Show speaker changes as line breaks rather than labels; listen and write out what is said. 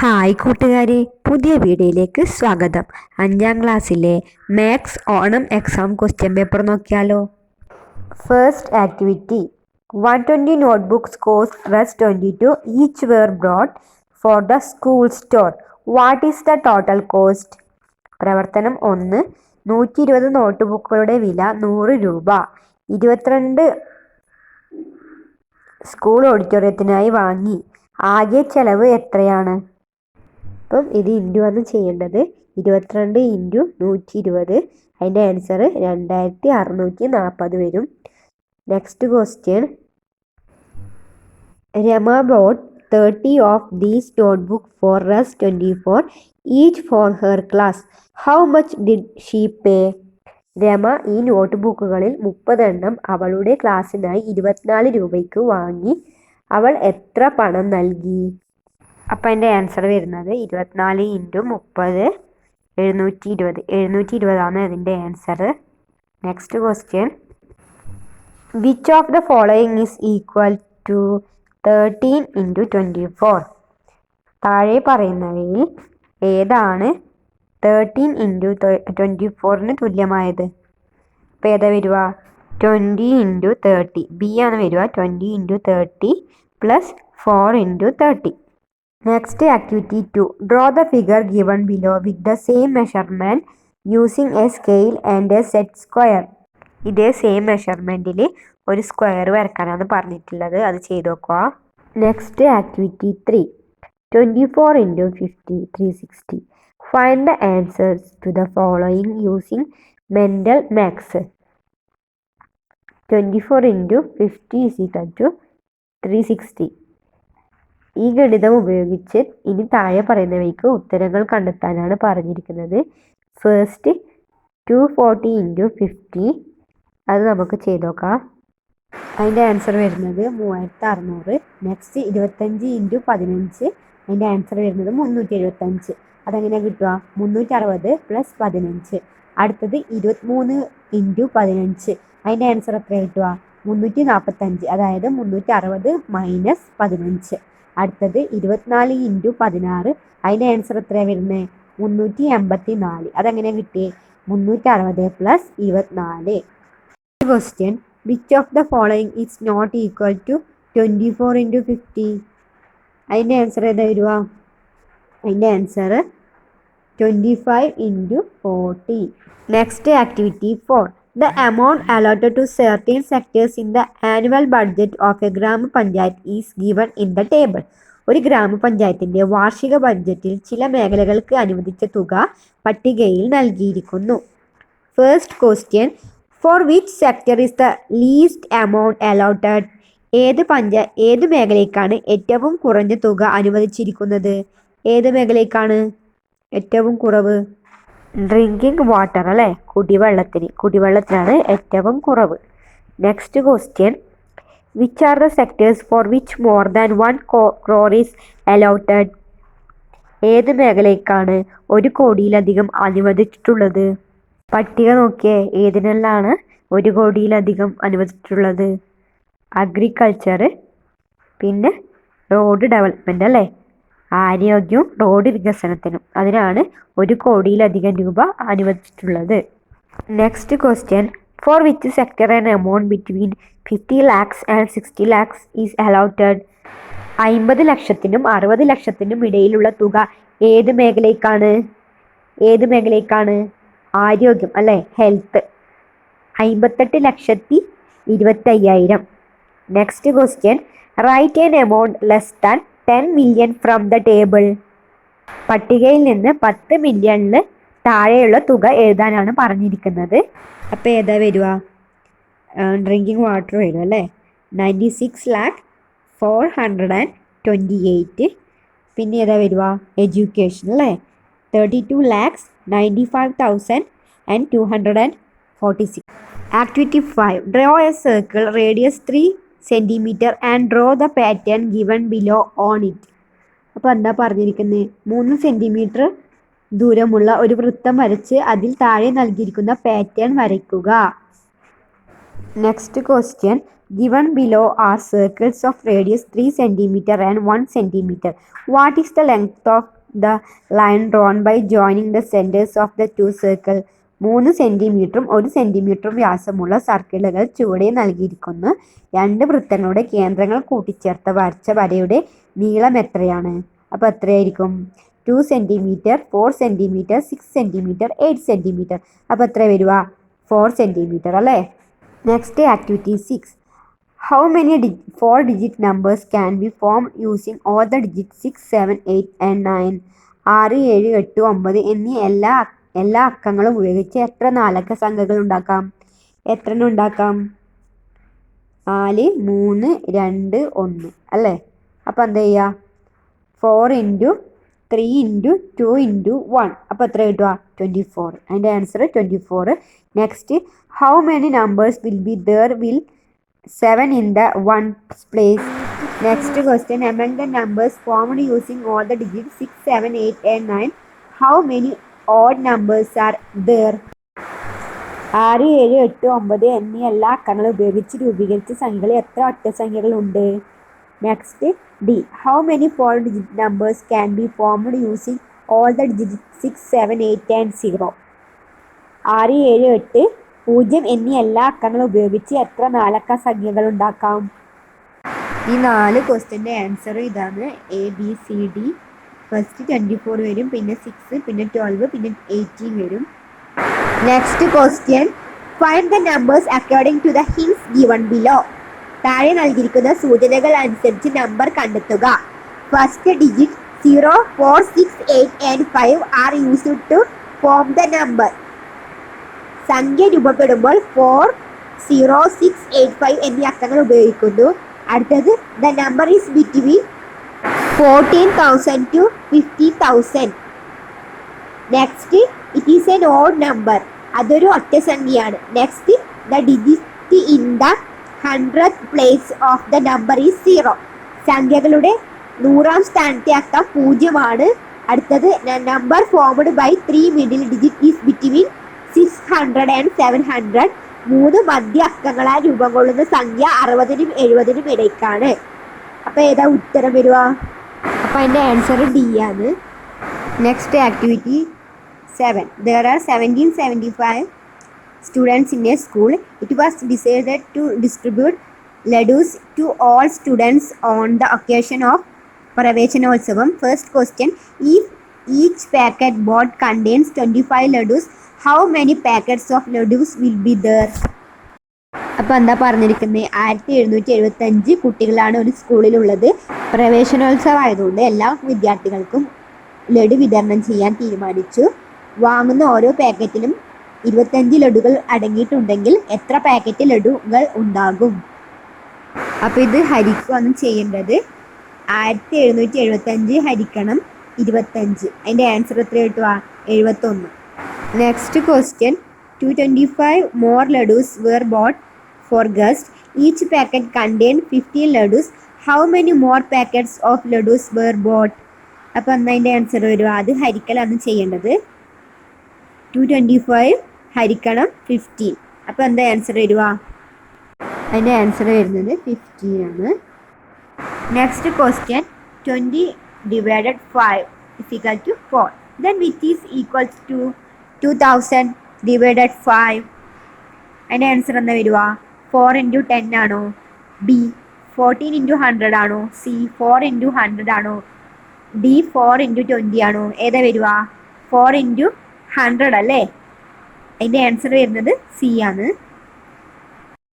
Hi കൂട്ടുകാരെ, പുതിയ വീഡിയോയിലേക്ക് സ്വാഗതം. 5ാം ക്ലാസ്സിലെ maths Onam exam question paper നോക്കിയാലോ. First activity 120 notebooks cost Rs22 each were brought for the school store. What is the total cost? പ്രവർത്തനം 1. 120 നോട്ട് ബുക്കുകളുടെ വില 100 രൂപ. 22 സ്കൂൾ ഓഡിറ്റോറിയത്തിനായി വാങ്ങി. ആകെ ചെലവ് എത്രയാണ്? അപ്പം ഇത് ഇൻറ്റു ആണ് ചെയ്യേണ്ടത്. 22 ഇൻറ്റു 120, അതിൻ്റെ ആൻസർ 2640 വരും. Next question, Rama bought 30 of these notebook for Rs24 each for her class. How much did she pay? Rama ഈ നോട്ട് ബുക്കുകളിൽ 30 എണ്ണം അവളുടെ ക്ലാസ്സിനായി 24 രൂപയ്ക്ക് വാങ്ങി. അവൾ എത്ര പണം നൽകി? അപ്പം അതിൻ്റെ ആൻസർ വരുന്നത് 24 ഇൻറ്റു 30 720 ആണ് അതിൻ്റെ answer. Next question, which of the following is equal to 13 into 24? താഴെ പറയുന്നവയിൽ ഏതാണ് 13 ഇൻറ്റു 24 തുല്യമായത്? അപ്പോൾ ഏതാ വരിക? 20 ഇൻറ്റു 30. ബി ആണ് വരിക. 20 into 30 plus 4 into 30. Next activity 2. Draw the figure given below with the same measurement using a scale and a set square. ഇതേ സെയിം മെഷർമെൻറ്റിൽ ഒരു സ്ക്വയർ വരക്കാനാണ് പറഞ്ഞിട്ടുള്ളത്. അത് ചെയ്ത് നോക്കുക. Next activity 3. 24 into 50 360. Find the answers to the following using mental maths. 24 into 50 is equal to 360. ഈ ഗണിതം ഉപയോഗിച്ച് ഇനി താഴെ പറയുന്നവയ്ക്ക് ഉത്തരങ്ങൾ കണ്ടെത്താനാണ് പറഞ്ഞിരിക്കുന്നത്. ഫസ്റ്റ് 240 ഇൻറ്റു 50, അത് നമുക്ക് ചെയ്ത് നോക്കാം. അതിൻ്റെ ആൻസർ വരുന്നത് 3600. നെക്സ്റ്റ് 25 ഇൻറ്റു 15, അതിൻ്റെ ആൻസർ വരുന്നത് 375. അതെങ്ങനെയാണ് കിട്ടുക? 360 പ്ലസ് 15. അടുത്തത് 23 ഇൻറ്റു 15, അതിൻ്റെ ആൻസർ എത്ര കിട്ടുക? 345. അതായത് 360 മൈനസ് 15. അടുത്തത് 24 ഇൻറ്റു 16, അതിൻ്റെ ആൻസർ എത്രയാണ് വരുന്നത്? 384. അതെങ്ങനെയാണ് കിട്ടിയത്? 360 plus 24. Question, which of the following is not equal to 24 into 50? അതിൻ്റെ ആൻസർ ഏതാ വരിക? അതിൻ്റെ answer 25 into 40. Next activity 4. The amount allotted to certain sectors in the annual budget of a ഗ്രാമപഞ്ചായത്ത് is given in the table. ഒരു ഗ്രാമപഞ്ചായത്തിൻ്റെ വാർഷിക ബഡ്ജറ്റിൽ ചില മേഖലകൾക്ക് അനുവദിച്ച തുക പട്ടികയിൽ നൽകിയിരിക്കുന്നു. First question, for which sector is the least amount allotted? ഏത് മേഖലയ്ക്കാണ് ഏറ്റവും കുറഞ്ഞ തുക അനുവദിച്ചിരിക്കുന്നത്? ഏത് മേഖലയ്ക്കാണ് ഏറ്റവും കുറവ്? ഡ്രിങ്കിങ് വാട്ടർ അല്ലേ, കുടിവെള്ളത്തിനാണ് ഏറ്റവും കുറവ്. Next question, which are the sectors for which more than 1 crore is allotted? ഏത് മേഖലയ്ക്കാണ് 1 കോടിയിലധികം അനുവദിച്ചിട്ടുള്ളത്? പട്ടിക നോക്കിയേ, ഏതിനെല്ലാണ് 1 കോടിയിലധികം അനുവദിച്ചിട്ടുള്ളത്? അഗ്രികൾച്ചർ, പിന്നെ റോഡ് ഡെവലപ്മെൻറ്റ് അല്ലേ, ആരോഗ്യവും റോഡ് വികസനത്തിനും. അതിനാണ് 1 കോടിയിലധികം രൂപ അനുവദിച്ചിട്ടുള്ളത്. Next question, for which sector an amount between 50 lakhs and 60 lakhs is allotted? 50 ലക്ഷത്തിനും 60 ലക്ഷത്തിനും ഇടയിലുള്ള തുക ഏത് മേഖലയ്ക്കാണ്? ആരോഗ്യം അല്ലേ, health. 58,25,000. Next question, write an amount less than 10 million from the table. പട്ടികയിൽ നിന്ന് 10 മില്യണിൽ താഴെയുള്ള തുക എഴുതാനാണ് പറഞ്ഞിരിക്കുന്നത്. അപ്പോൾ ഏതാ വരിക? ഡ്രിങ്കിങ് വാട്ടർ വരും അല്ലേ, 96,428. പിന്നെ ഏതാ വരിക? എഡ്യൂക്കേഷൻ അല്ലേ, 32,95,246. Activity 5. Draw A circle radius 3 centimeter and draw the pattern given below on it. അപ്പോൾ എന്താ പറഞ്ഞിരിക്കുന്നത്? 3 സെൻറ്റിമീറ്റർ ദൂരമുള്ള ഒരു വൃത്തം വരച്ച് അതിൽ താഴെ നൽകിയിരിക്കുന്ന പാറ്റേൺ വരയ്ക്കുക. Next question, Given below are circles of radius 3 cm and 1 cm. What is the length of the line drawn by joining the centers of the two circles? 3 സെൻറ്റിമീറ്ററും 1 സെൻറ്റിമീറ്ററും വ്യാസമുള്ള സർക്കിളുകൾ ചുവടെ നൽകിയിരിക്കുന്നു. രണ്ട് വൃത്തങ്ങളുടെ കേന്ദ്രങ്ങൾ കൂട്ടിച്ചേർത്ത് വരച്ച വരയുടെ നീളം എത്രയാണ്? അപ്പോൾ എത്രയായിരിക്കും? 2 സെൻറ്റിമീറ്റർ, 4 സെൻറ്റിമീറ്റർ, 6 സെൻറ്റിമീറ്റർ, 8 സെൻറ്റിമീറ്റർ. അപ്പോൾ എത്ര വരിക? 4 സെൻറ്റിമീറ്റർ അല്ലേ? Next activity 6. How many 4-digit numbers can be formed using all the digits 6, 7, 8 and 9? 6, 7, 8, 9 എന്നീ എല്ലാ അക്കങ്ങളും ഉപയോഗിച്ച് എത്ര നാലക്ക സംഖ്യകൾ ഉണ്ടാക്കാം? എത്ര ഉണ്ടാക്കാം? 4, 3, 2, 1 അല്ലേ? അപ്പോൾ എന്താ ചെയ്യുക? 4 × 3 × 2 × 1. അപ്പോൾ എത്ര കിട്ടുക? 24. അതിൻ്റെ answer 24. Next, how many numbers will be there will 7 in the ones place? Next question, among the numbers formed using all the digits 6, 7, 8 and 9, how many odd numbers are there? 6, 7, 8, 9 എന്നീ എല്ലാ അക്കങ്ങളും ഉപയോഗിച്ച് രൂപീകരിച്ച സംഖ്യകളിൽ എത്ര ഒറ്റസംഖ്യകളുണ്ട്? Next D, how many 4-digit numbers can be formed using all the digits 6, 7, 8 and 0? 6, 7, 8, 0 എന്നീ എല്ലാ അക്കങ്ങളും ഉപയോഗിച്ച് എത്ര നാലക്ക സംഖ്യകൾ ഉണ്ടാക്കാം? ഈ 4 ക്വസ്റ്റ്യൻ്റെ ആൻസർ ഇതാണ്. ABCD. ഫസ്റ്റ് 24 വരും, പിന്നെ 6, പിന്നെ 12, പിന്നെ 18 വരും. Next question, find the numbers according to the hints given below. താഴെ നൽകിയിരിക്കുന്ന സൂചനകൾ അനുസരിച്ച് നമ്പർ കണ്ടെത്തുക. First digit 0, 4, 6, 8 and 5 are used to form the number. സംഖ്യ രൂപപ്പെടുമ്പോൾ 4, 0, 6, 8, 5 എന്നീ അക്കങ്ങൾ ഉപയോഗിക്കുന്നു. അടുത്തത്, the number is between 14,000 to 50,000. Next, it is an odd number. അതൊരു ഒറ്റ സംഖ്യയാണ്. Next, the digit in the 100th place of the number is 0. സംഖ്യകളുടെ 100ാം സ്ഥാനത്തെ അക്കം 0 ആണ്. അടുത്തത്, number formed by 3 middle digit is between 600 and 700. 3 മധ്യ അക്കങ്ങളാൽ രൂപം കൊള്ളുന്ന സംഖ്യ 60നും 70നും ഇടയ്ക്കാണ്. അപ്പോൾ ഏതാ ഉത്തരം വരിക? അപ്പോൾ അതിൻ്റെ ആൻസർ ഡി ആണ്. Next activity 7. There are 1775 students in a school. It was decided to distribute laddus to all students on the occasion of Pravechanotsavam. First question, if each packet bought contains 25 laddus, how many packets of laddus will be there? അപ്പോൾ എന്താ പറഞ്ഞിരിക്കുന്നത്? 1775 കുട്ടികളാണ് ഒരു സ്കൂളിലുള്ളത്. പ്രവേശനോത്സവം ആയതുകൊണ്ട് എല്ലാ വിദ്യാർത്ഥികൾക്കും ലഡു വിതരണം ചെയ്യാൻ തീരുമാനിച്ചു. വാങ്ങുന്ന ഓരോ പാക്കറ്റിലും 25 ലഡുകൾ അടങ്ങിയിട്ടുണ്ടെങ്കിൽ എത്ര പാക്കറ്റ് ലഡുകൾ ഉണ്ടാകും? അപ്പോൾ ഇത് ഹരിക്കുകയാണ് ചെയ്യേണ്ടത്. 1775 ഹരിക്കണം 25. അതിൻ്റെ ആൻസർ എത്ര കിട്ടുക? 71. Next question, 225 more laddus were bought for guests. Each packet contained 15 laddus. How many more packets of laddus were bought? അപ്പോൾ അതിൻ്റെ ആൻസർ വരിക, അത് ഹരിക്കലാണ് ചെയ്യേണ്ടത്. 225 ഹരിക്കണം 15. അപ്പോൾ എന്താ ആൻസർ വരിക? അതിൻ്റെ ആൻസർ വരുന്നത് 15 ആണ്. Next question, 20 divided 5 is equal to 4. Then which is equal to 2000 divided 5? അതിൻ്റെ ആൻസർ എന്താ വരിക? 4 × 10 ആണോ? ബി 14 × 100 ആണോ? സി 4 × 100 ആണോ? ഡി 4 × 20 ആണോ? ഏതാ വരിക? 4 × 100 അല്ലേ? അതിൻ്റെ ആൻസർ വരുന്നത് സി ആണ്.